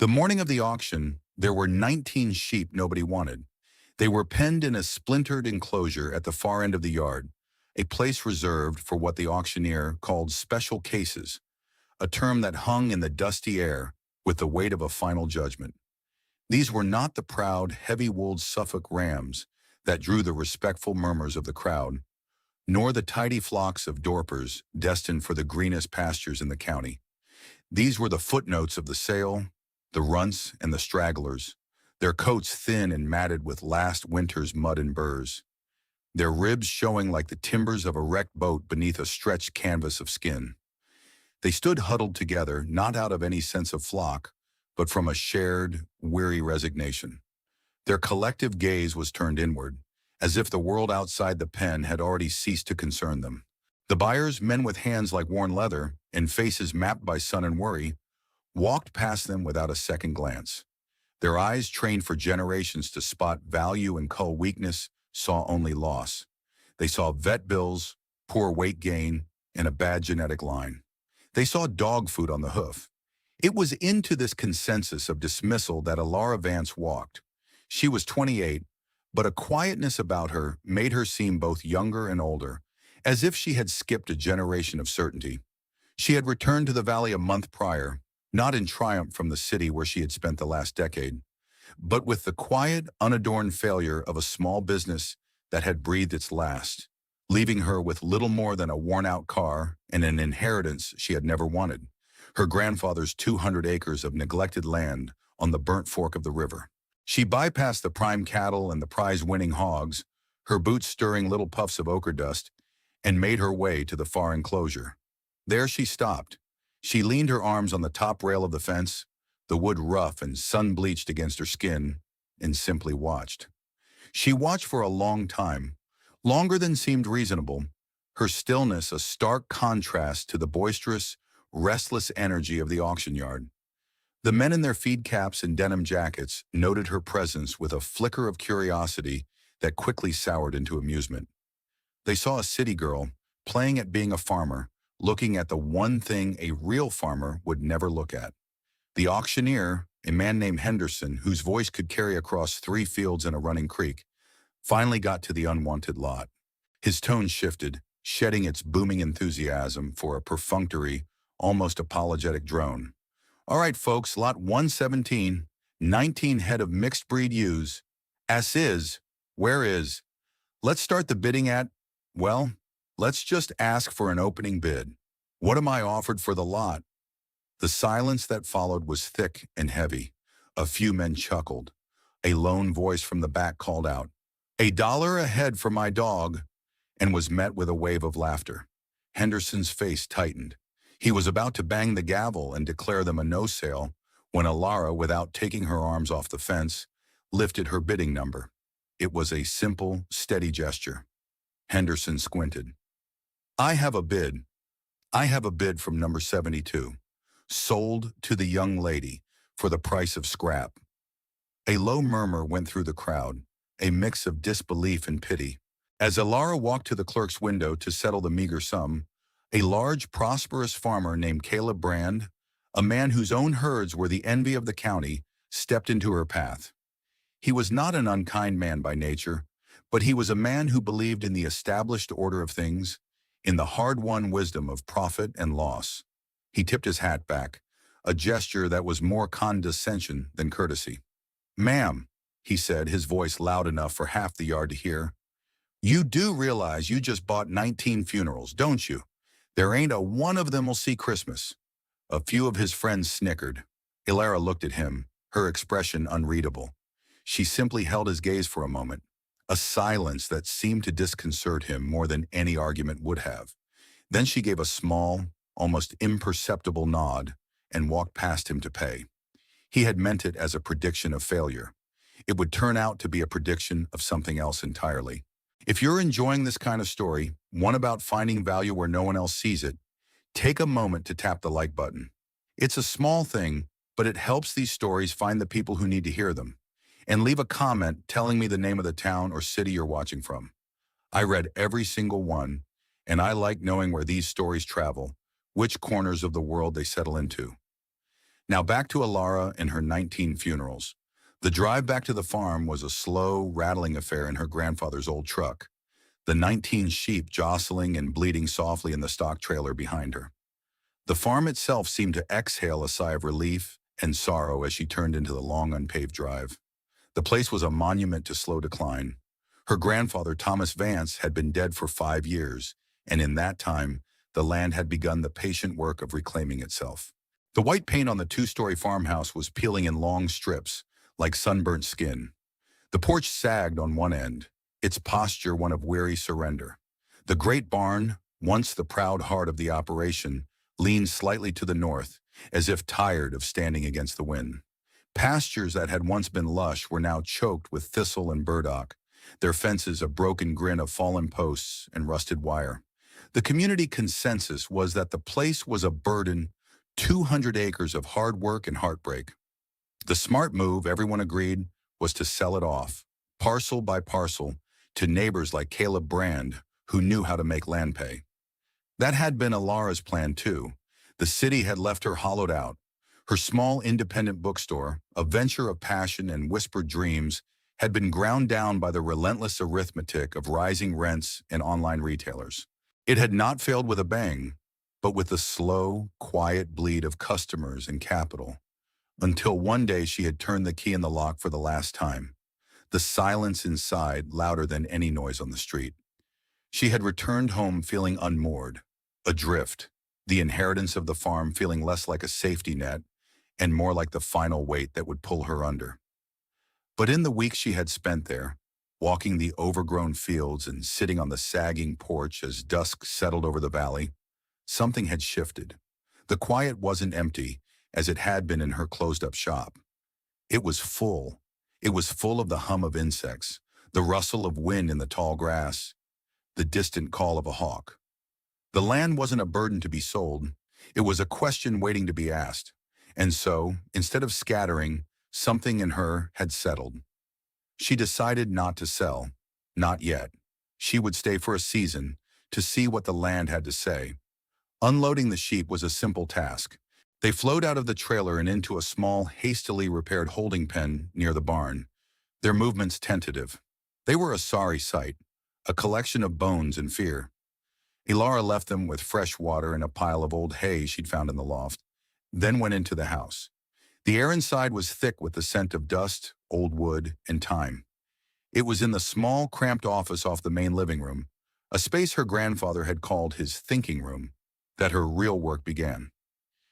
The morning of the auction, there were 19 sheep nobody wanted. They were penned in a splintered enclosure at the far end of the yard, a place reserved for what the auctioneer called special cases, a term that hung in the dusty air with the weight of a final judgment. These were not the proud, heavy-wooled Suffolk rams that drew the respectful murmurs of the crowd, nor the tidy flocks of Dorpers destined for the greenest pastures in the county. These were the footnotes of the sale, the runts and the stragglers, their coats thin and matted with last winter's mud and burrs, their ribs showing like the timbers of a wrecked boat beneath a stretched canvas of skin. They stood huddled together, not out of any sense of flock, but from a shared, weary resignation. Their collective gaze was turned inward, as if the world outside the pen had already ceased to concern them. The buyers, men with hands like worn leather and faces mapped by sun and worry, walked past them without a second glance. Their eyes, trained for generations to spot value and cull weakness, saw only loss. They saw vet bills, poor weight gain, and a bad genetic line. They saw dog food on the hoof. It was into this consensus of dismissal that Alara Vance walked. She was 28, but a quietness about her made her seem both younger and older, as if she had skipped a generation of certainty. She had returned to the valley a month prior, not in triumph from the city where she had spent the last decade, but with the quiet, unadorned failure of a small business that had breathed its last, leaving her with little more than a worn-out car and an inheritance she had never wanted, her grandfather's 200 acres of neglected land on the burnt fork of the river. She bypassed the prime cattle and the prize-winning hogs, her boots stirring little puffs of ochre dust, and made her way to the far enclosure. There she stopped. She leaned her arms on the top rail of the fence, the wood rough and sun-bleached against her skin, and simply watched. She watched for a long time, longer than seemed reasonable, her stillness a stark contrast to the boisterous, restless energy of the auction yard. The men in their feed caps and denim jackets noted her presence with a flicker of curiosity that quickly soured into amusement. They saw a city girl playing at being a farmer, looking at the one thing a real farmer would never look at. The auctioneer, a man named Henderson, whose voice could carry across 3 fields and a running creek, finally got to the unwanted lot. His tone shifted, shedding its booming enthusiasm for a perfunctory, almost apologetic drone. All right, folks, lot 117, 19 head of mixed breed ewes. As is, where is? Let's start the bidding at, well, let's just ask for an opening bid. What am I offered for the lot? The silence that followed was thick and heavy. A few men chuckled. A lone voice from the back called out, $1 a head for my dog, and was met with a wave of laughter. Henderson's face tightened. He was about to bang the gavel and declare them a no sale when Alara, without taking her arms off the fence, lifted her bidding number. It was a simple, steady gesture. Henderson squinted. I have a bid. I have a bid from number 72. Sold to the young lady for the price of scrap. A low murmur went through the crowd, a mix of disbelief and pity. As Alara walked to the clerk's window to settle the meager sum, a large, prosperous farmer named Caleb Brand, a man whose own herds were the envy of the county, stepped into her path. He was not an unkind man by nature, but he was a man who believed in the established order of things, in the hard-won wisdom of profit and loss. He tipped his hat back, a gesture that was more condescension than courtesy. Ma'am, he said, his voice loud enough for half the yard to hear, you do realize you just bought 19 funerals, don't you? There ain't a one of them will see Christmas. A few of his friends snickered. Alara looked at him, her expression unreadable. She simply held his gaze for a moment, a silence that seemed to disconcert him more than any argument would have. Then she gave a small, almost imperceptible nod and walked past him to pay. He had meant it as a prediction of failure. It would turn out to be a prediction of something else entirely. If you're enjoying this kind of story, one about finding value where no one else sees it, take a moment to tap the like button. It's a small thing, but it helps these stories find the people who need to hear them. And leave a comment telling me the name of the town or city you're watching from. I read every single one, and I like knowing where these stories travel, which corners of the world they settle into. Now back to Alara and her 19 funerals. The drive back to the farm was a slow, rattling affair in her grandfather's old truck, the 19 sheep jostling and bleating softly in the stock trailer behind her. The farm itself seemed to exhale a sigh of relief and sorrow as she turned into the long, unpaved drive. The place was a monument to slow decline. Her grandfather, Thomas Vance, had been dead for 5 years, and in that time, the land had begun the patient work of reclaiming itself. The white paint on the two-story farmhouse was peeling in long strips, like sunburnt skin. The porch sagged on one end, its posture one of weary surrender. The great barn, once the proud heart of the operation, leaned slightly to the north, as if tired of standing against the wind. Pastures that had once been lush were now choked with thistle and burdock, their fences a broken grin of fallen posts and rusted wire. The community consensus was that the place was a burden, 200 acres of hard work and heartbreak. The smart move, everyone agreed, was to sell it off, parcel by parcel, to neighbors like Caleb Brand, who knew how to make land pay. That had been Alara's plan too. The city had left her hollowed out. Her small independent bookstore, a venture of passion and whispered dreams, had been ground down by the relentless arithmetic of rising rents and online retailers. It had not failed with a bang, but with the slow, quiet bleed of customers and capital, until one day she had turned the key in the lock for the last time, the silence inside louder than any noise on the street. She had returned home feeling unmoored, adrift, the inheritance of the farm feeling less like a safety net and more like the final weight that would pull her under. But in the weeks she had spent there, walking the overgrown fields and sitting on the sagging porch as dusk settled over the valley, something had shifted. The quiet wasn't empty, as it had been in her closed-up shop. It was full. It was full of the hum of insects, the rustle of wind in the tall grass, the distant call of a hawk. The land wasn't a burden to be sold. It was a question waiting to be asked. And so, instead of scattering, something in her had settled. She decided not to sell. Not yet. She would stay for a season, to see what the land had to say. Unloading the sheep was a simple task. They flowed out of the trailer and into a small, hastily repaired holding pen near the barn, their movements tentative. They were a sorry sight, a collection of bones and fear. Alara left them with fresh water and a pile of old hay she'd found in the loft, then went into the house. The air inside was thick with the scent of dust, old wood, and time. It was in the small, cramped office off the main living room, a space her grandfather had called his thinking room, that her real work began.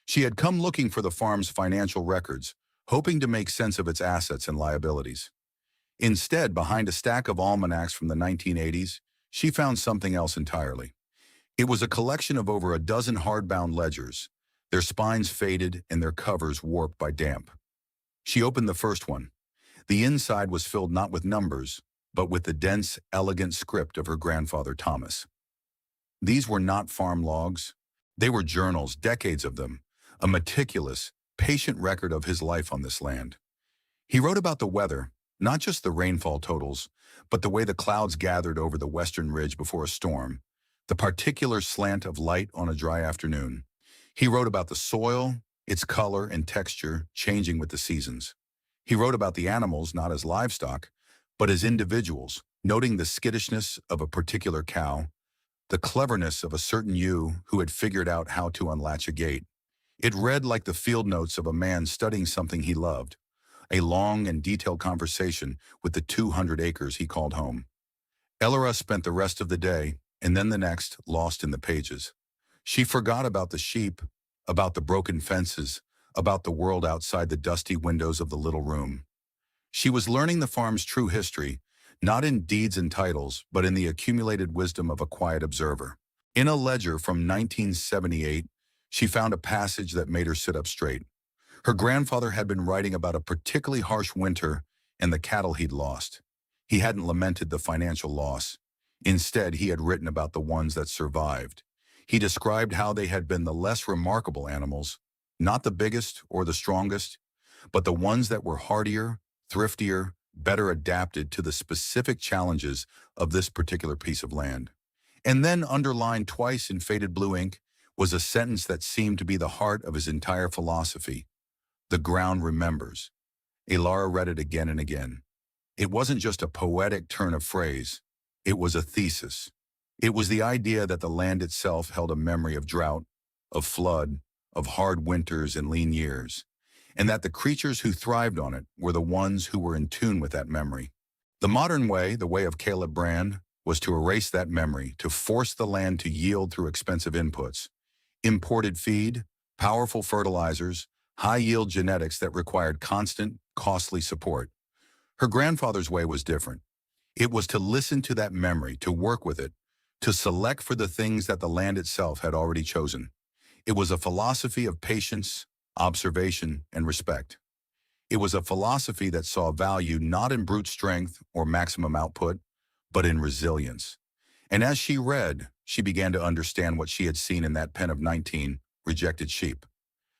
She had come looking for the farm's financial records, hoping to make sense of its assets and liabilities. Instead, behind a stack of almanacs from the 1980s, she found something else entirely. It was a collection of over a dozen hardbound ledgers, their spines faded and their covers warped by damp. She opened the first one. The inside was filled not with numbers, but with the dense, elegant script of her grandfather Thomas. These were not farm logs. They were journals, decades of them, a meticulous, patient record of his life on this land. He wrote about the weather, not just the rainfall totals, but the way the clouds gathered over the western ridge before a storm, the particular slant of light on a dry afternoon. He wrote about the soil, its color and texture changing with the seasons. He wrote about the animals not as livestock, but as individuals, noting the skittishness of a particular cow, the cleverness of a certain ewe who had figured out how to unlatch a gate. It read like the field notes of a man studying something he loved, a long and detailed conversation with the 200 acres he called home. Alara spent the rest of the day, and then the next, lost in the pages. She forgot about the sheep, about the broken fences, about the world outside the dusty windows of the little room. She was learning the farm's true history, not in deeds and titles, but in the accumulated wisdom of a quiet observer. In a ledger from 1978, she found a passage that made her sit up straight. Her grandfather had been writing about a particularly harsh winter and the cattle he'd lost. He hadn't lamented the financial loss. Instead, he had written about the ones that survived. He described how they had been the less remarkable animals, not the biggest or the strongest, but the ones that were hardier, thriftier, better adapted to the specific challenges of this particular piece of land. And then underlined twice in faded blue ink was a sentence that seemed to be the heart of his entire philosophy. The ground remembers. Elara read it again and again. It wasn't just a poetic turn of phrase. It was a thesis. It was the idea that the land itself held a memory of drought, of flood, of hard winters and lean years, and that the creatures who thrived on it were the ones who were in tune with that memory. The modern way, the way of Caleb Brand, was to erase that memory, to force the land to yield through expensive inputs. Imported feed, powerful fertilizers, high-yield genetics that required constant, costly support. Her grandfather's way was different. It was to listen to that memory, to work with it, to select for the things that the land itself had already chosen. It was a philosophy of patience, observation, and respect. It was a philosophy that saw value not in brute strength or maximum output, but in resilience. And as she read, she began to understand what she had seen in that pen of 19 rejected sheep.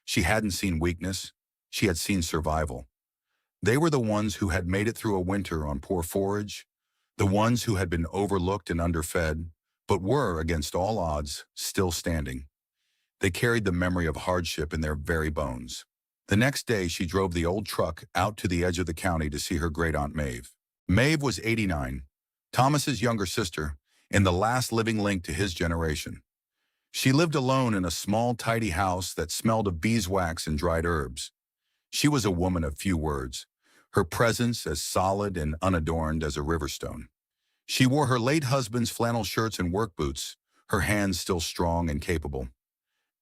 She hadn't seen weakness, she had seen survival. They were the ones who had made it through a winter on poor forage, the ones who had been overlooked and underfed, but were, against all odds, still standing. They carried the memory of hardship in their very bones. The next day, she drove the old truck out to the edge of the county to see her great-aunt Maeve. Maeve was 89, Thomas's younger sister, and the last living link to his generation. She lived alone in a small, tidy house that smelled of beeswax and dried herbs. She was a woman of few words, her presence as solid and unadorned as a riverstone. She wore her late husband's flannel shirts and work boots, her hands still strong and capable.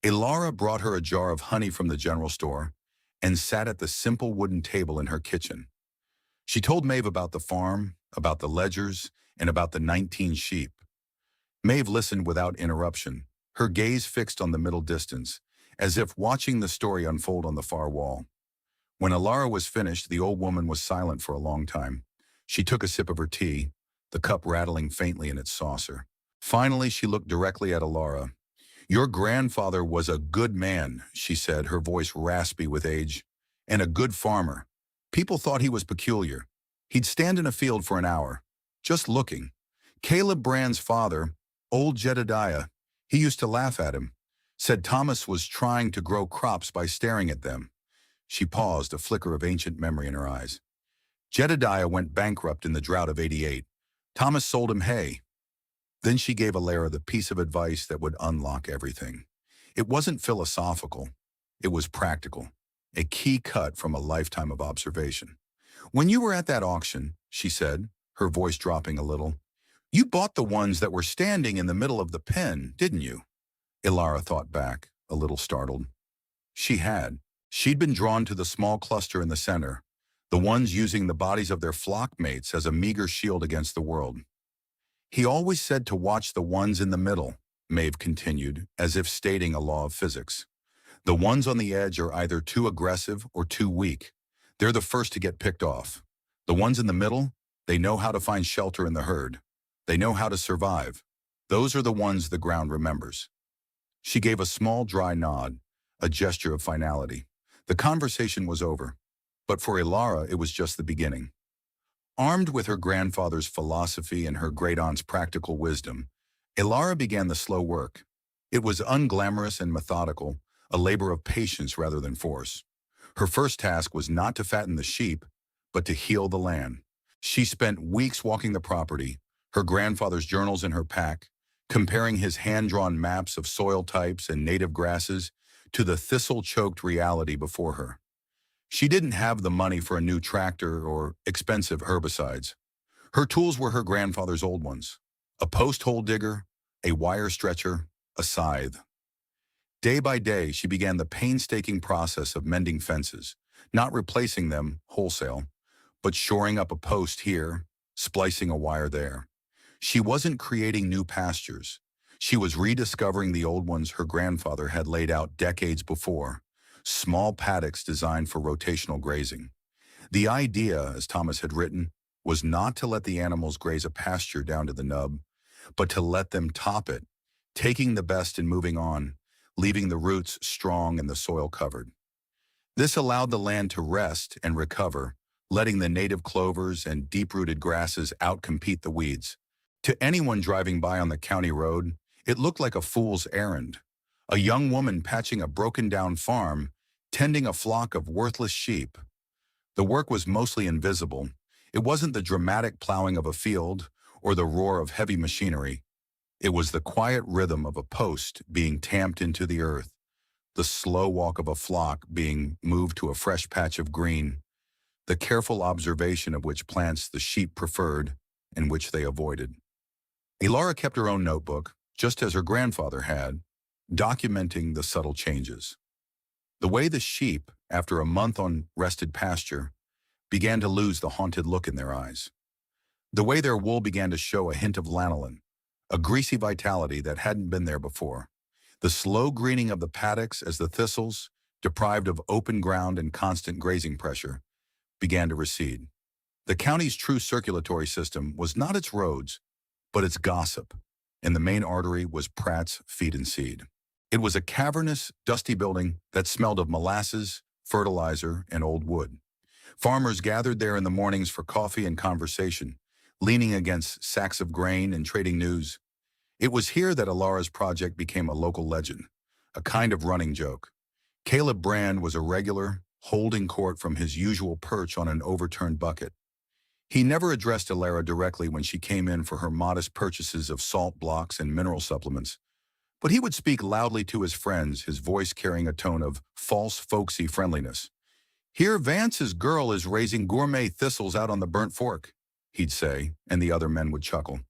Elara brought her a jar of honey from the general store and sat at the simple wooden table in her kitchen. She told Maeve about the farm, about the ledgers, and about the 19 sheep. Maeve listened without interruption, her gaze fixed on the middle distance, as if watching the story unfold on the far wall. When Elara was finished, the old woman was silent for a long time. She took a sip of her tea, the cup rattling faintly in its saucer. Finally, she looked directly at Elara. "Your grandfather was a good man," she said, her voice raspy with age, "and a good farmer. People thought he was peculiar. He'd stand in a field for an hour, just looking. Caleb Brand's father, old Jedediah, he used to laugh at him, said Thomas was trying to grow crops by staring at them." She paused, a flicker of ancient memory in her eyes. "Jedediah went bankrupt in the drought of '88. Thomas sold him hay." Then she gave Elara the piece of advice that would unlock everything. It wasn't philosophical. It was practical, a key cut from a lifetime of observation. "When you were at that auction," she said, her voice dropping a little, "you bought the ones that were standing in the middle of the pen, didn't you?" Elara thought back, a little startled. She had. She'd been drawn to the small cluster in the center, the ones using the bodies of their flock mates as a meager shield against the world. "He always said to watch the ones in the middle," Maeve continued, as if stating a law of physics. "The ones on the edge are either too aggressive or too weak. They're the first to get picked off. The ones in the middle, they know how to find shelter in the herd. They know how to survive. Those are the ones the ground remembers." She gave a small, dry nod, a gesture of finality. The conversation was over, but for Elara it was just the beginning. Armed with her grandfather's philosophy and her great-aunt's practical wisdom, Elara began the slow work. It was unglamorous and methodical, a labor of patience rather than force. Her first task was not to fatten the sheep, but to heal the land. She spent weeks walking the property, her grandfather's journals in her pack, comparing his hand-drawn maps of soil types and native grasses to the thistle-choked reality before her. She didn't have the money for a new tractor or expensive herbicides. Her tools were her grandfather's old ones: a post-hole digger, a wire stretcher, a scythe. Day by day, she began the painstaking process of mending fences, not replacing them wholesale, but shoring up a post here, splicing a wire there. She wasn't creating new pastures. She was rediscovering the old ones her grandfather had laid out decades before, small paddocks designed for rotational grazing. The idea, as Thomas had written, was not to let the animals graze a pasture down to the nub, but to let them top it, taking the best and moving on, leaving the roots strong and the soil covered. This allowed the land to rest and recover, letting the native clovers and deep-rooted grasses outcompete the weeds. To anyone driving by on the county road, it looked like a fool's errand. A young woman patching a broken-down farm, tending a flock of worthless sheep. The work was mostly invisible. It wasn't the dramatic plowing of a field or the roar of heavy machinery. It was the quiet rhythm of a post being tamped into the earth, the slow walk of a flock being moved to a fresh patch of green, the careful observation of which plants the sheep preferred and which they avoided. Elara kept her own notebook, just as her grandfather had, documenting the subtle changes. The way the sheep, after a month on rested pasture, began to lose the haunted look in their eyes. The way their wool began to show a hint of lanolin, a greasy vitality that hadn't been there before. The slow greening of the paddocks as the thistles, deprived of open ground and constant grazing pressure, began to recede. The county's true circulatory system was not its roads, but its gossip, and the main artery was Pratt's Feed and Seed. It was a cavernous, dusty building that smelled of molasses, fertilizer, and old wood. Farmers gathered there in the mornings for coffee and conversation, leaning against sacks of grain and trading news. It was here that Alara's project became a local legend, a kind of running joke. Caleb Brand was a regular, holding court from his usual perch on an overturned bucket. He never addressed Alara directly when she came in for her modest purchases of salt blocks and mineral supplements, but he would speak loudly to his friends, his voice carrying a tone of false folksy friendliness. "Here Vance's girl is raising gourmet thistles out on the burnt fork," he'd say, and the other men would chuckle.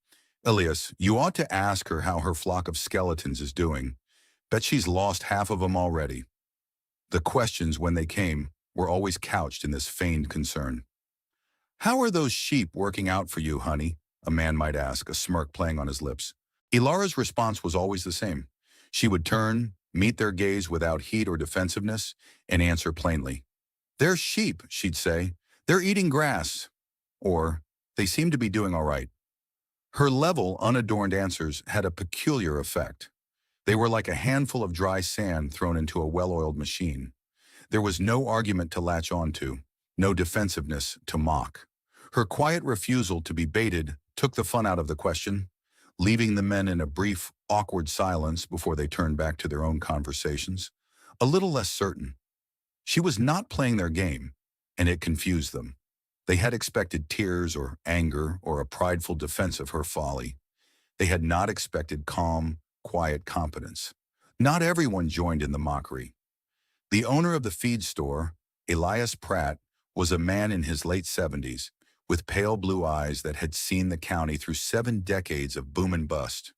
"Elias, you ought to ask her how her flock of skeletons is doing. Bet she's lost half of them already." The questions, when they came, were always couched in this feigned concern. "How are those sheep working out for you, honey?" a man might ask, a smirk playing on his lips. Elara's response was always the same. She would turn, meet their gaze without heat or defensiveness, and answer plainly. "They're sheep," she'd say. "They're eating grass." Or, "They seem to be doing all right." Her level, unadorned answers had a peculiar effect. They were like a handful of dry sand thrown into a well-oiled machine. There was no argument to latch onto, no defensiveness to mock. Her quiet refusal to be baited took the fun out of the question, leaving the men in a brief, awkward silence before they turned back to their own conversations, a little less certain. She was not playing their game, and it confused them. They had expected tears or anger or a prideful defense of her folly. They had not expected calm, quiet competence. Not everyone joined in the mockery. The owner of the feed store, Elias Pratt, was a man in his late 70s, with pale blue eyes that had seen the county through 7 decades of boom and bust.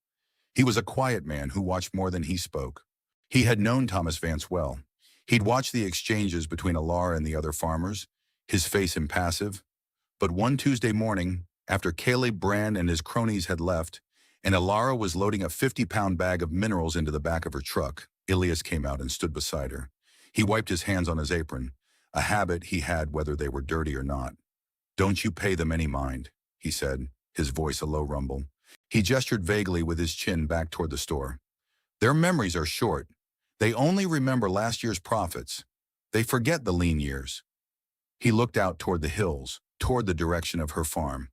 He was a quiet man who watched more than he spoke. He had known Thomas Vance well. He'd watched the exchanges between Alara and the other farmers, his face impassive. But one Tuesday morning, after Caleb Brand and his cronies had left, and Alara was loading a 50-pound bag of minerals into the back of her truck, Elias came out and stood beside her. He wiped his hands on his apron, a habit he had whether they were dirty or not. "Don't you pay them any mind," he said, his voice a low rumble. He gestured vaguely with his chin back toward the store. "Their memories are short. They only remember last year's profits. They forget the lean years." He looked out toward the hills, toward the direction of her farm.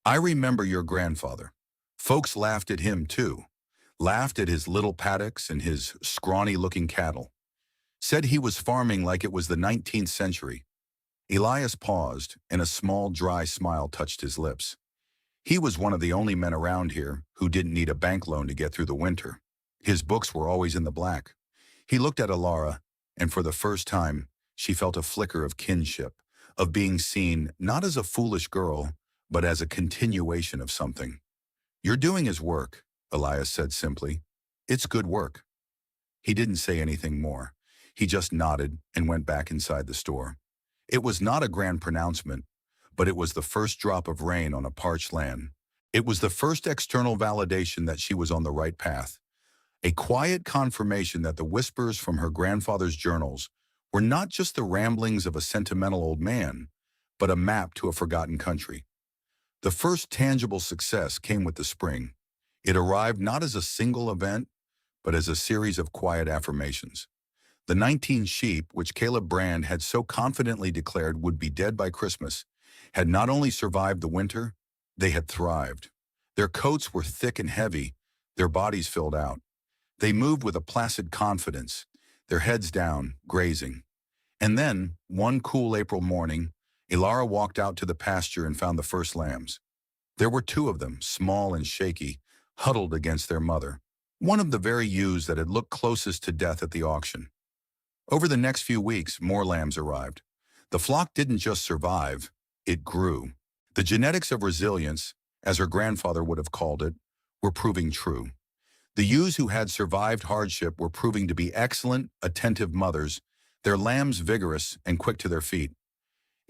"I remember your grandfather. Folks laughed at him too. Laughed at his little paddocks and his scrawny-looking cattle. Said he was farming like it was the 19th century. Elias paused, and a small, dry smile touched his lips. He was one of the only men around here who didn't need a bank loan to get through the winter. His books were always in the black. He looked at Alara, and for the first time, she felt a flicker of kinship, of being seen not as a foolish girl, but as a continuation of something. "You're doing his work," Elias said simply. "It's good work." He didn't say anything more. He just nodded and went back inside the store. It was not a grand pronouncement, but it was the first drop of rain on a parched land. It was the first external validation that she was on the right path. A quiet confirmation that the whispers from her grandfather's journals were not just the ramblings of a sentimental old man, but a map to a forgotten country. The first tangible success came with the spring. It arrived not as a single event, but as a series of quiet affirmations. The 19 sheep, which Caleb Brand had so confidently declared would be dead by Christmas, had not only survived the winter, they had thrived. Their coats were thick and heavy, their bodies filled out. They moved with a placid confidence, their heads down, grazing. And then, one cool April morning, Ilara walked out to the pasture and found the first lambs. There were two of them, small and shaky, huddled against their mother, one of the very ewes that had looked closest to death at the auction. Over the next few weeks, more lambs arrived. The flock didn't just survive, it grew. The genetics of resilience, as her grandfather would have called it, were proving true. The ewes who had survived hardship were proving to be excellent, attentive mothers, their lambs vigorous and quick to their feet.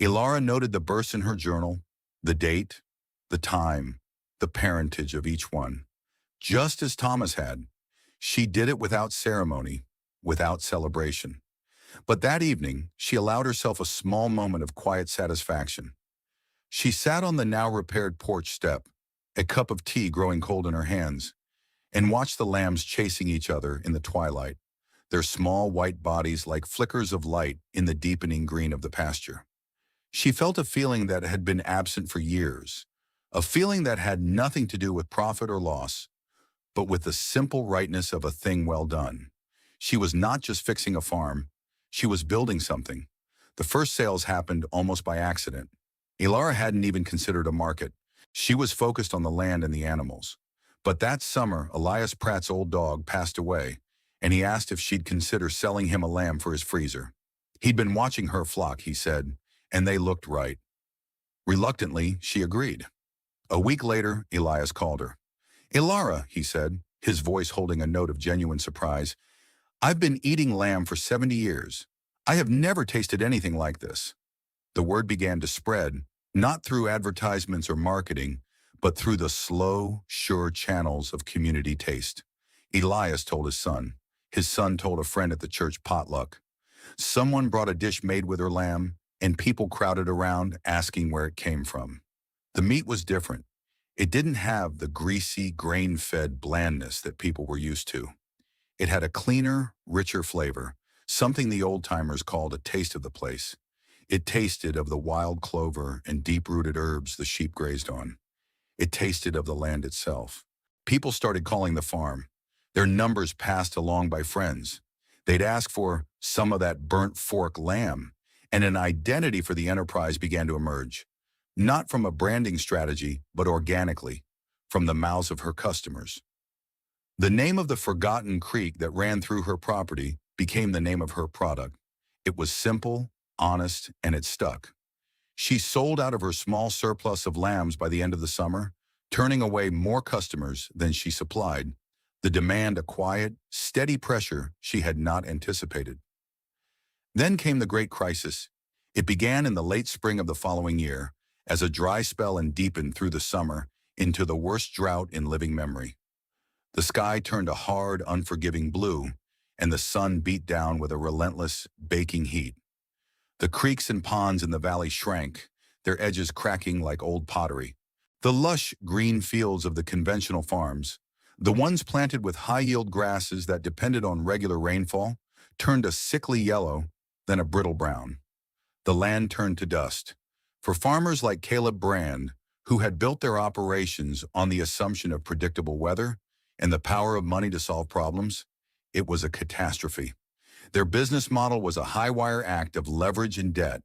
Ilara noted the births in her journal, the date, the time, the parentage of each one. Just as Thomas had, she did it without ceremony, without celebration. But that evening, she allowed herself a small moment of quiet satisfaction. She sat on the now repaired porch step, a cup of tea growing cold in her hands, and watched the lambs chasing each other in the twilight, their small white bodies like flickers of light in the deepening green of the pasture. She felt a feeling that had been absent for years, a feeling that had nothing to do with profit or loss, but with the simple rightness of a thing well done. She was not just fixing a farm, she was building something. The first sales happened almost by accident. Ilara hadn't even considered a market. She was focused on the land and the animals. But that summer, Elias Pratt's old dog passed away, and he asked if she'd consider selling him a lamb for his freezer. He'd been watching her flock, he said, and they looked right. Reluctantly, she agreed. A week later, Elias called her. "Ilara," he said, his voice holding a note of genuine surprise, "I've been eating lamb for 70 years. I have never tasted anything like this." The word began to spread, not through advertisements or marketing, but through the slow, sure channels of community taste. Elias told his son. His son told a friend at the church potluck. Someone brought a dish made with her lamb, and people crowded around asking where it came from. The meat was different. It didn't have the greasy, grain-fed blandness that people were used to. It had a cleaner, richer flavor, something the old-timers called a taste of the place. It tasted of the wild clover and deep-rooted herbs the sheep grazed on. It tasted of the land itself. People started calling the farm. Their numbers passed along by friends. They'd ask for some of that burnt fork lamb, and an identity for the enterprise began to emerge. Not from a branding strategy, but organically, from the mouths of her customers. The name of the forgotten creek that ran through her property became the name of her product. It was simple, honest, and it stuck. She sold out of her small surplus of lambs by the end of the summer, turning away more customers than she supplied, the demand a quiet, steady pressure she had not anticipated. Then came the great crisis. It began in the late spring of the following year, as a dry spell and deepened through the summer into the worst drought in living memory. The sky turned a hard, unforgiving blue, and the sun beat down with a relentless, baking heat. The creeks and ponds in the valley shrank, their edges cracking like old pottery. The lush, green fields of the conventional farms, the ones planted with high-yield grasses that depended on regular rainfall, turned a sickly yellow, then a brittle brown. The land turned to dust. For farmers like Caleb Brand, who had built their operations on the assumption of predictable weather and the power of money to solve problems, it was a catastrophe. Their business model was a high-wire act of leverage and debt.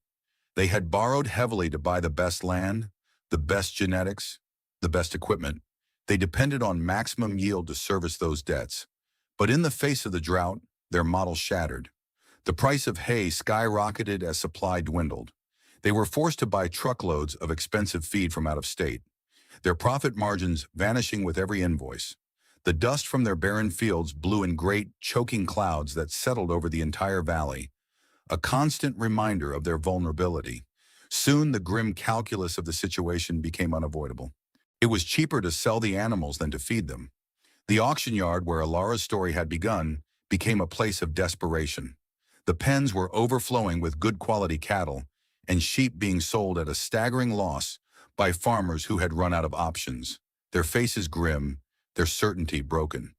They had borrowed heavily to buy the best land, the best genetics, the best equipment. They depended on maximum yield to service those debts. But in the face of the drought, their model shattered. The price of hay skyrocketed as supply dwindled. They were forced to buy truckloads of expensive feed from out of state, their profit margins vanishing with every invoice. The dust from their barren fields blew in great, choking clouds that settled over the entire valley, a constant reminder of their vulnerability. Soon the grim calculus of the situation became unavoidable. It was cheaper to sell the animals than to feed them. The auction yard where Ilara's story had begun became a place of desperation. The pens were overflowing with good quality cattle, and sheep being sold at a staggering loss by farmers who had run out of options, their faces grim, their certainty broken.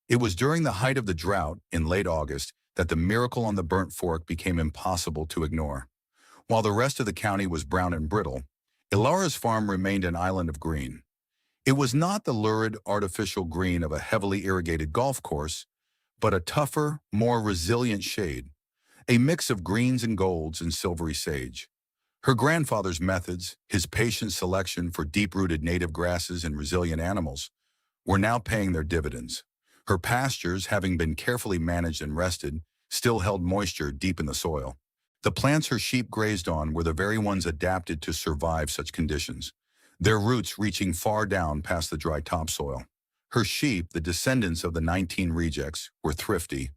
It was during the height of the drought, in late August, that the miracle on the burnt fork became impossible to ignore. While the rest of the county was brown and brittle, Ilara's farm remained an island of green. It was not the lurid, artificial green of a heavily irrigated golf course, but a tougher, more resilient shade. a mix of greens and golds and silvery sage. Her grandfather's methods, his patient selection for deep-rooted native grasses and resilient animals, were now paying their dividends. Her pastures, having been carefully managed and rested, still held moisture deep in the soil. The plants her sheep grazed on were the very ones adapted to survive such conditions, their roots reaching far down past the dry topsoil. Her sheep, the descendants of the 19 rejects, were thrifty.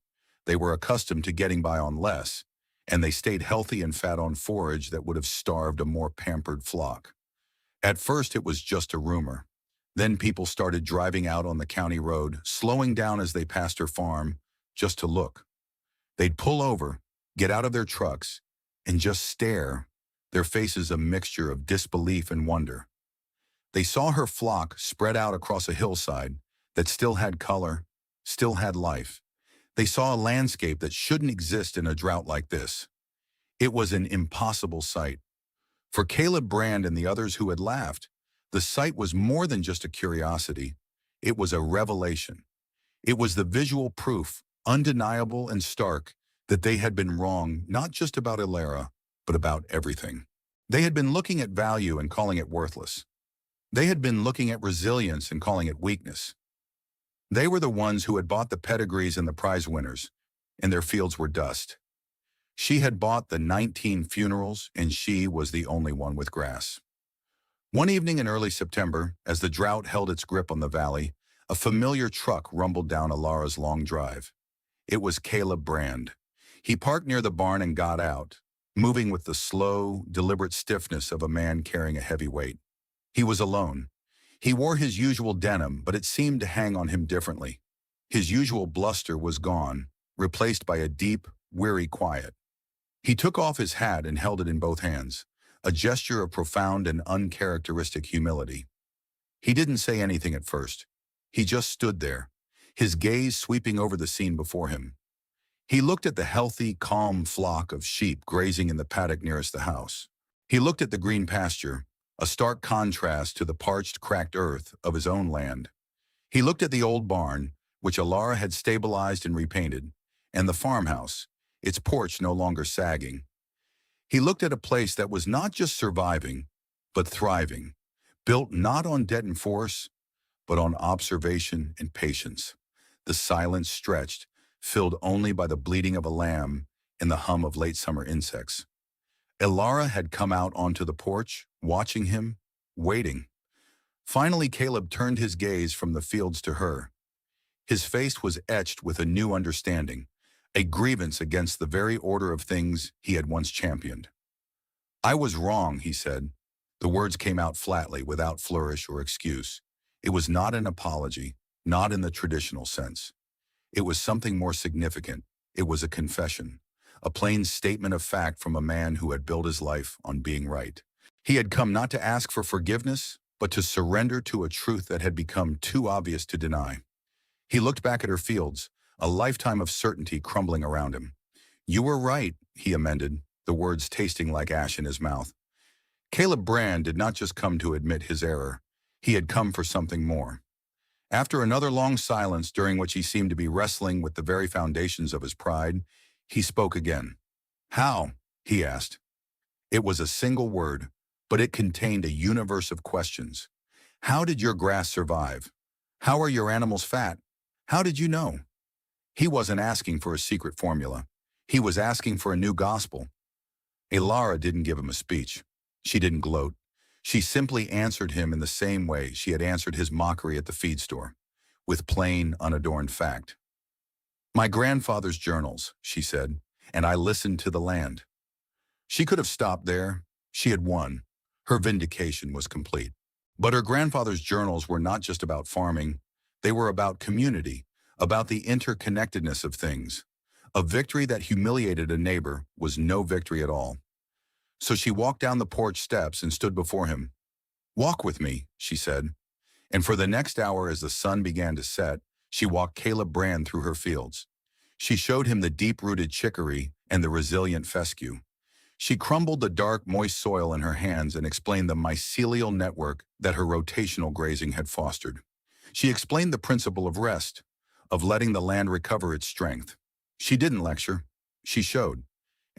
They were accustomed to getting by on less, and they stayed healthy and fat on forage that would have starved a more pampered flock. At first it was just a rumor. Then people started driving out on the county road, slowing down as they passed her farm, just to look. They'd pull over, get out of their trucks, and just stare, their faces a mixture of disbelief and wonder. They saw her flock spread out across a hillside that still had color, still had life. They saw a landscape that shouldn't exist in a drought like this. It was an impossible sight. For Caleb Brand and the others who had laughed, the sight was more than just a curiosity. It was a revelation. It was the visual proof, undeniable and stark, that they had been wrong not just about Ilara, but about everything. They had been looking at value and calling it worthless. They had been looking at resilience and calling it weakness. They were the ones who had bought the pedigrees and the prize winners, and their fields were dust. She had bought the 19 funerals, and she was the only one with grass. One evening in early September, as the drought held its grip on the valley, a familiar truck rumbled down Ilara's long drive. It was Caleb Brand. He parked near the barn and got out, moving with the slow, deliberate stiffness of a man carrying a heavy weight. He was alone. He wore his usual denim, but it seemed to hang on him differently. His usual bluster was gone, replaced by a deep, weary quiet. He took off his hat and held it in both hands, a gesture of profound and uncharacteristic humility. He didn't say anything at first. He just stood there, his gaze sweeping over the scene before him. He looked at the healthy, calm flock of sheep grazing in the paddock nearest the house. He looked at the green pasture, a stark contrast to the parched, cracked earth of his own land. He looked at the old barn, which Ilara had stabilized and repainted, and the farmhouse, its porch no longer sagging. He looked at a place that was not just surviving, but thriving, built not on debt and force, but on observation and patience. The silence stretched, filled only by the bleating of a lamb and the hum of late summer insects. Ilara had come out onto the porch, watching him, waiting. Finally, Caleb turned his gaze from the fields to her. His face was etched with a new understanding, a grievance against the very order of things he had once championed. "I was wrong," he said. The words came out flatly, without flourish or excuse. It was not an apology, not in the traditional sense. It was something more significant. It was a confession, a plain statement of fact from a man who had built his life on being right. He had come not to ask for forgiveness, but to surrender to a truth that had become too obvious to deny. He looked back at her fields, a lifetime of certainty crumbling around him. "You were right," he amended, the words tasting like ash in his mouth. Caleb Brand did not just come to admit his error. He had come for something more. After another long silence during which he seemed to be wrestling with the very foundations of his pride, he spoke again. "How?" he asked. It was a single word, but it contained a universe of questions. How did your grass survive? How are your animals fat? How did you know? He wasn't asking for a secret formula. He was asking for a new gospel. Ilara didn't give him a speech. She didn't gloat. She simply answered him in the same way she had answered his mockery at the feed store, with plain, unadorned fact. "My grandfather's journals," she said, "and I listened to the land." She could have stopped there. She had won. Her vindication was complete. But her grandfather's journals were not just about farming. They were about community, about the interconnectedness of things. A victory that humiliated a neighbor was no victory at all. So she walked down the porch steps and stood before him. "Walk with me," she said. And for the next hour, as the sun began to set, she walked Caleb Brand through her fields. She showed him the deep-rooted chicory and the resilient fescue. She crumbled the dark, moist soil in her hands and explained the mycelial network that her rotational grazing had fostered. She explained the principle of rest, of letting the land recover its strength. She didn't lecture. She showed.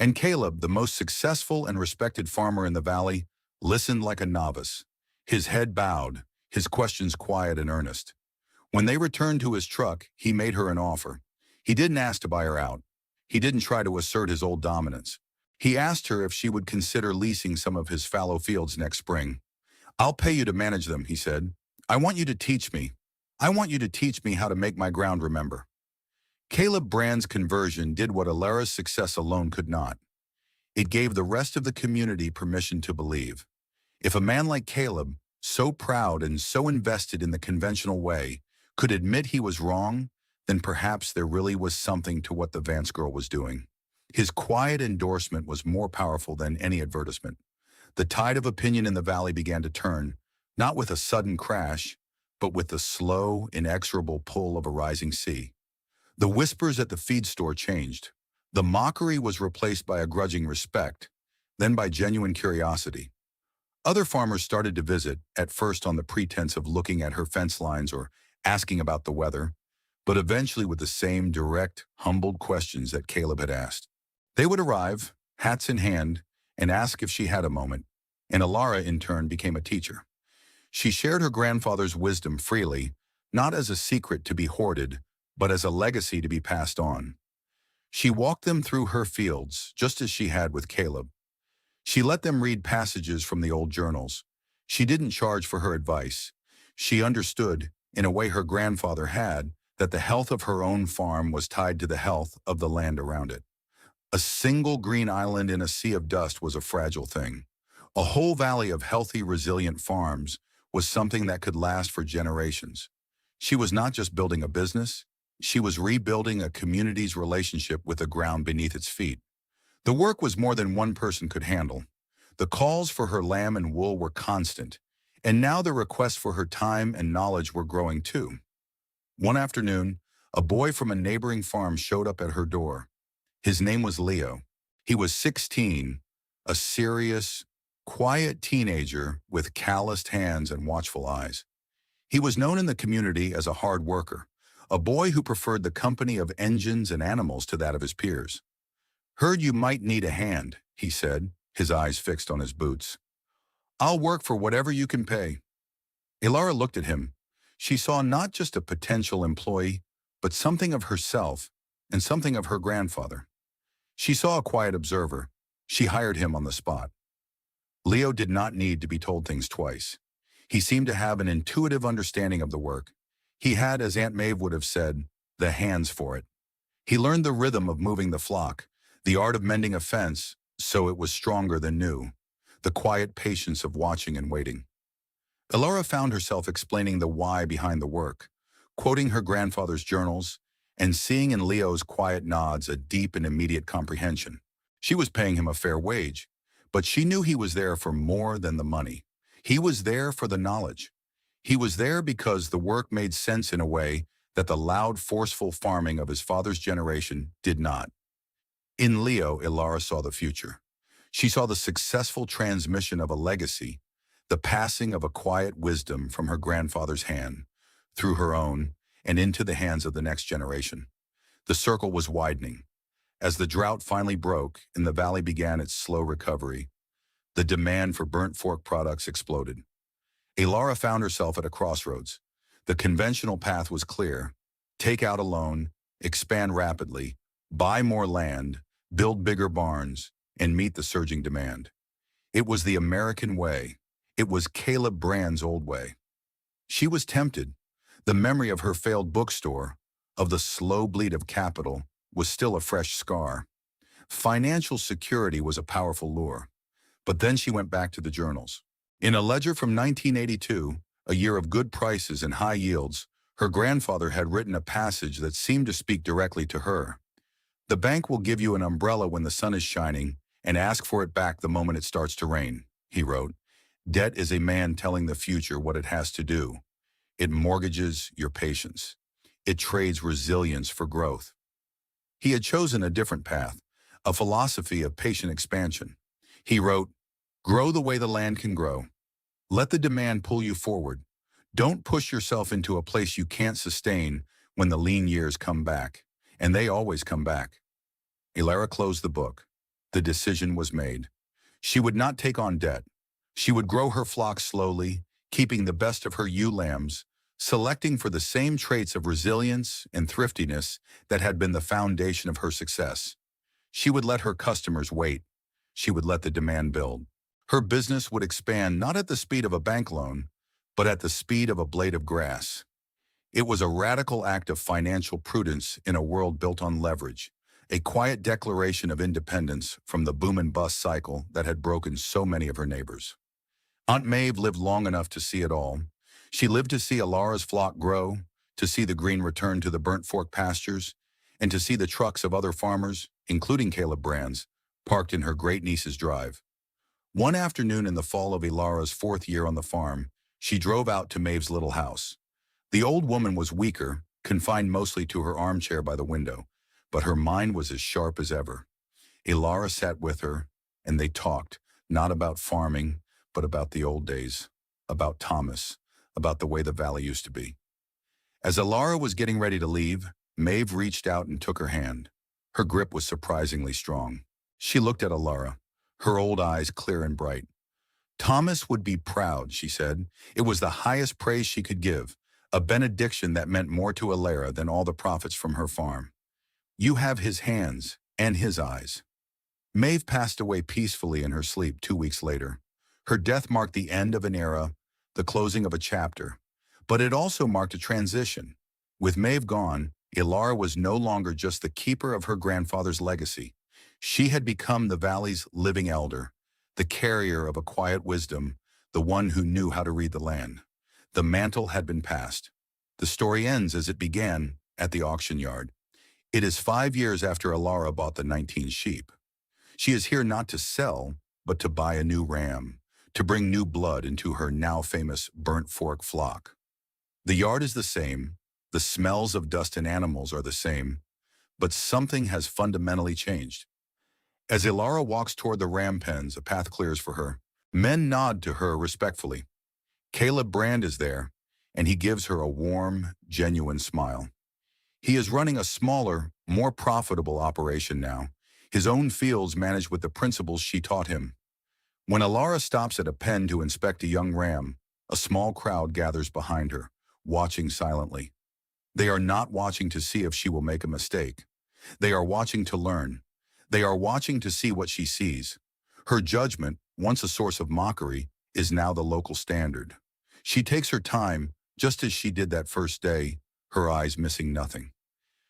And Caleb, the most successful and respected farmer in the valley, listened like a novice, his head bowed, his questions quiet and earnest. When they returned to his truck, he made her an offer. He didn't ask to buy her out. He didn't try to assert his old dominance. He asked her if she would consider leasing some of his fallow fields next spring. "I'll pay you to manage them," he said. "I want you to teach me. I want you to teach me how to make my ground remember." Caleb Brand's conversion did what Alara's success alone could not. It gave the rest of the community permission to believe. If a man like Caleb, so proud and so invested in the conventional way, could admit he was wrong, then perhaps there really was something to what the Vance girl was doing. His quiet endorsement was more powerful than any advertisement. The tide of opinion in the valley began to turn, not with a sudden crash, but with the slow, inexorable pull of a rising sea. The whispers at the feed store changed. The mockery was replaced by a grudging respect, then by genuine curiosity. Other farmers started to visit, at first on the pretense of looking at her fence lines or asking about the weather, but eventually with the same direct, humbled questions that Caleb had asked. They would arrive, hats in hand, and ask if she had a moment, and Alara in turn became a teacher. She shared her grandfather's wisdom freely, not as a secret to be hoarded, but as a legacy to be passed on. She walked them through her fields, just as she had with Caleb. She let them read passages from the old journals. She didn't charge for her advice. She understood, in a way her grandfather had, that the health of her own farm was tied to the health of the land around it. A single green island in a sea of dust was a fragile thing. A whole valley of healthy, resilient farms was something that could last for generations. She was not just building a business, she was rebuilding a community's relationship with the ground beneath its feet. The work was more than one person could handle. The calls for her lamb and wool were constant, and now the requests for her time and knowledge were growing too. One afternoon, a boy from a neighboring farm showed up at her door. His name was Leo. He was 16, a serious, quiet teenager with calloused hands and watchful eyes. He was known in the community as a hard worker, a boy who preferred the company of engines and animals to that of his peers. "Heard you might need a hand," he said, his eyes fixed on his boots. "I'll work for whatever you can pay." Alara looked at him. She saw not just a potential employee, but something of herself and something of her grandfather. She saw a quiet observer. She hired him on the spot. Leo did not need to be told things twice. He seemed to have an intuitive understanding of the work. He had, as Aunt Maeve would have said, the hands for it. He learned the rhythm of moving the flock, the art of mending a fence so it was stronger than new, the quiet patience of watching and waiting. Alara found herself explaining the why behind the work, quoting her grandfather's journals, and seeing in Leo's quiet nods a deep and immediate comprehension. She was paying him a fair wage, but she knew he was there for more than the money. He was there for the knowledge. He was there because the work made sense in a way that the loud, forceful farming of his father's generation did not. In Leo, Alara saw the future. She saw the successful transmission of a legacy, the passing of a quiet wisdom from her grandfather's hand, through her own, and into the hands of the next generation. The circle was widening. As the drought finally broke and the valley began its slow recovery, the demand for burnt fork products exploded. Alara found herself at a crossroads. The conventional path was clear: take out a loan, expand rapidly, buy more land, build bigger barns, and meet the surging demand. It was the American way. It was Caleb Brand's old way. She was tempted. The memory of her failed bookstore, of the slow bleed of capital, was still a fresh scar. Financial security was a powerful lure. But then she went back to the journals. In a ledger from 1982, a year of good prices and high yields, her grandfather had written a passage that seemed to speak directly to her. "The bank will give you an umbrella when the sun is shining and ask for it back the moment it starts to rain," he wrote. "Debt is a man telling the future what it has to do. It mortgages your patience. It trades resilience for growth." He had chosen a different path, a philosophy of patient expansion. He wrote, "Grow the way the land can grow. Let the demand pull you forward. Don't push yourself into a place you can't sustain when the lean years come back, and they always come back." Alara closed the book. The decision was made. She would not take on debt. She would grow her flock slowly, keeping the best of her ewe lambs, selecting for the same traits of resilience and thriftiness that had been the foundation of her success. She would let her customers wait. She would let the demand build. Her business would expand not at the speed of a bank loan, but at the speed of a blade of grass. It was a radical act of financial prudence in a world built on leverage, a quiet declaration of independence from the boom and bust cycle that had broken so many of her neighbors. Aunt Maeve lived long enough to see it all. She lived to see Alara's flock grow, to see the green return to the burnt fork pastures, and to see the trucks of other farmers, including Caleb Brand's, parked in her great-niece's drive. One afternoon in the fall of Alara's 4th year on the farm, she drove out to Maeve's little house. The old woman was weaker, confined mostly to her armchair by the window, but her mind was as sharp as ever. Alara sat with her, and they talked, not about farming, but about the old days, about Thomas, about the way the valley used to be. As Alara was getting ready to leave, Maeve reached out and took her hand. Her grip was surprisingly strong. She looked at Alara, her old eyes clear and bright. Thomas would be proud, she said. It was the highest praise she could give, a benediction that meant more to Alara than all the profits from her farm. You have his hands and his eyes. Maeve passed away peacefully in her sleep 2 weeks later. Her death marked the end of an era, the closing of a chapter, but it also marked a transition. With Maeve gone, Alara was no longer just the keeper of her grandfather's legacy. She had become the valley's living elder, the carrier of a quiet wisdom, the one who knew how to read the land. The mantle had been passed. The story ends as it began, at the auction yard. It is 5 years after Alara bought the 19 sheep. She is here not to sell, but to buy a new ram, to bring new blood into her now famous burnt fork flock. The yard is the same, the smells of dust and animals are the same, but something has fundamentally changed. As Alara walks toward the ram pens, a path clears for her. Men nod to her respectfully. Caleb Brand is there, and he gives her a warm, genuine smile. He is running a smaller, more profitable operation now, his own fields managed with the principles she taught him. When Alara stops at a pen to inspect a young ram, a small crowd gathers behind her, watching silently. They are not watching to see if she will make a mistake. They are watching to learn. They are watching to see what she sees. Her judgment, once a source of mockery, is now the local standard. She takes her time, just as she did that first day, her eyes missing nothing.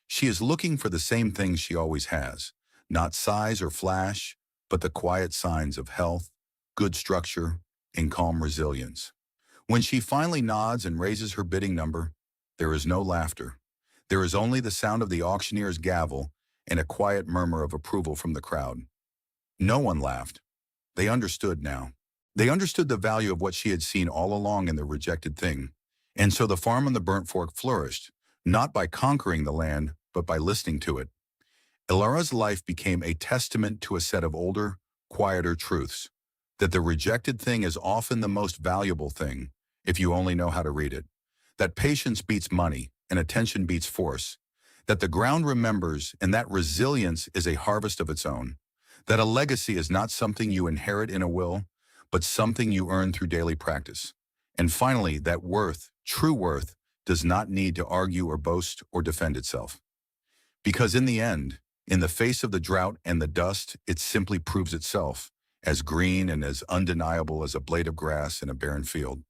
She is looking for the same things she always has, not size or flash, but the quiet signs of health, good structure, and calm resilience. When she finally nods and raises her bidding number, there is no laughter. There is only the sound of the auctioneer's gavel and a quiet murmur of approval from the crowd. No one laughed. They understood now. They understood the value of what she had seen all along in the rejected thing. And so the farm on the burnt fork flourished, not by conquering the land, but by listening to it. Alara's life became a testament to a set of older, quieter truths, that the rejected thing is often the most valuable thing, if you only know how to read it, that patience beats money and attention beats force, that the ground remembers and that resilience is a harvest of its own, that a legacy is not something you inherit in a will, but something you earn through daily practice. And finally, that worth, true worth, does not need to argue or boast or defend itself. Because in the end, in the face of the drought and the dust, it simply proves itself, as green and as undeniable as a blade of grass in a barren field.